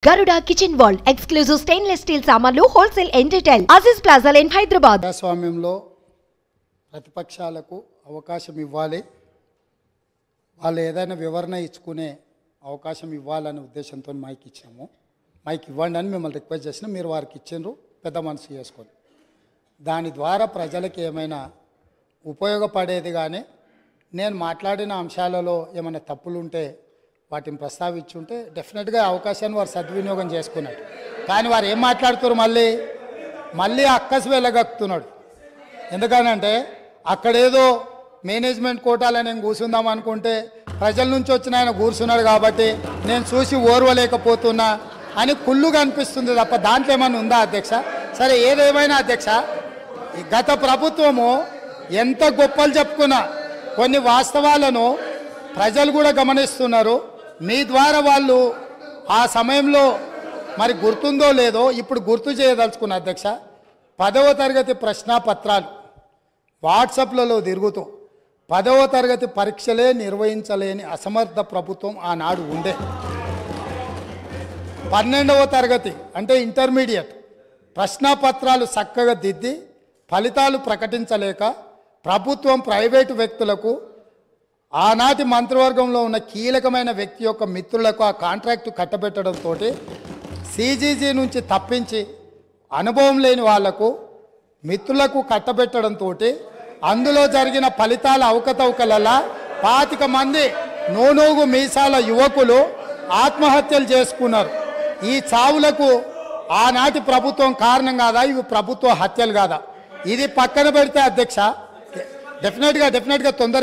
Garuda Kitchen World exclusive stainless steel సామాన్లు wholesale and retail Aziz Plaza in Hyderabad. ప్రజాస్వామ్యంలో ప్రతిపక్షాలకు అవకాశం ఇవ్వాలి, వాళ్ళు ఏదైనా వివరణ ఇచ్చుకునే అవకాశం ఇవ్వాలనే ఉద్దేశంతో మైక్ ఇచ్చాము. మైక్ ఇవ్వండి అని మిమ్మల్ని రిక్వెస్ట్ చేసినా మీరు వారికి ఇచ్చిండ్రు, పెద్ద మనసు చేసుకొని దాని ద్వారా ప్రజలకు ఏమైనా ఉపయోగపడేది. కానీ నేను మాట్లాడిన అంశాలలో ఏమైనా తప్పులు ఉంటే వాటిని ప్రస్తావించుంటే డెఫినెట్గా అవకాశాన్ని వారు సద్వినియోగం చేసుకున్నాడు. కానీ వారు ఏం మాట్లాడుతారు, మళ్ళీ అక్కసు వెళ్ళగక్కుతున్నాడు. ఎందుకనంటే అక్కడేదో మేనేజ్మెంట్ కోటాలో నేను కూర్చుందాం అనుకుంటే ప్రజల నుంచి వచ్చిన ఆయన కూర్చున్నాడు కాబట్టి నేను చూసి ఓర్వలేకపోతున్నా అని కుళ్ళుగా అనిపిస్తుంది తప్ప దాంట్లో ఏమైనా ఉందా అధ్యక్ష? సరే, ఏదేమైనా అధ్యక్ష, గత ప్రభుత్వము ఎంత గొప్పలు చెప్పుకున్నా కొన్ని వాస్తవాలను ప్రజలు కూడా గమనిస్తున్నారు. మీ ద్వారా వాళ్ళు ఆ సమయంలో మరి గుర్తుందో లేదో ఇప్పుడు గుర్తు చేయదలుచుకున్న అధ్యక్ష, 10వ తరగతి ప్రశ్నాపత్రాలు వాట్సాప్లలో తిరుగుతూ 10వ తరగతి పరీక్షలే నిర్వహించలేని అసమర్థ ప్రభుత్వం ఆనాడు ఉండే. 12వ తరగతి అంటే ఇంటర్మీడియట్ ప్రశ్నాపత్రాలు చక్కగా దిద్ది ఫలితాలు ప్రకటించలేక ప్రభుత్వం ప్రైవేటు వ్యక్తులకు, ఆనాటి మంత్రివర్గంలో ఉన్న కీలకమైన వ్యక్తి యొక్క మిత్రులకు ఆ కాంట్రాక్టు కట్టబెట్టడంతో సిజీజీ నుంచి తప్పించి అనుభవం లేని వాళ్లకు మిత్రులకు కట్టబెట్టడంతో అందులో జరిగిన ఫలితాల అవకతవకల 25 మంది నూనూగు మీసాల యువకులు ఆత్మహత్యలు చేసుకున్నారు. ఈ చావులకు ఆనాటి ప్రభుత్వం కారణం కాదా? ఇవి ప్రభుత్వ హత్యలు కాదా? ఇది పక్కన పెడితే అధ్యక్ష, డెఫినెట్గా తొందర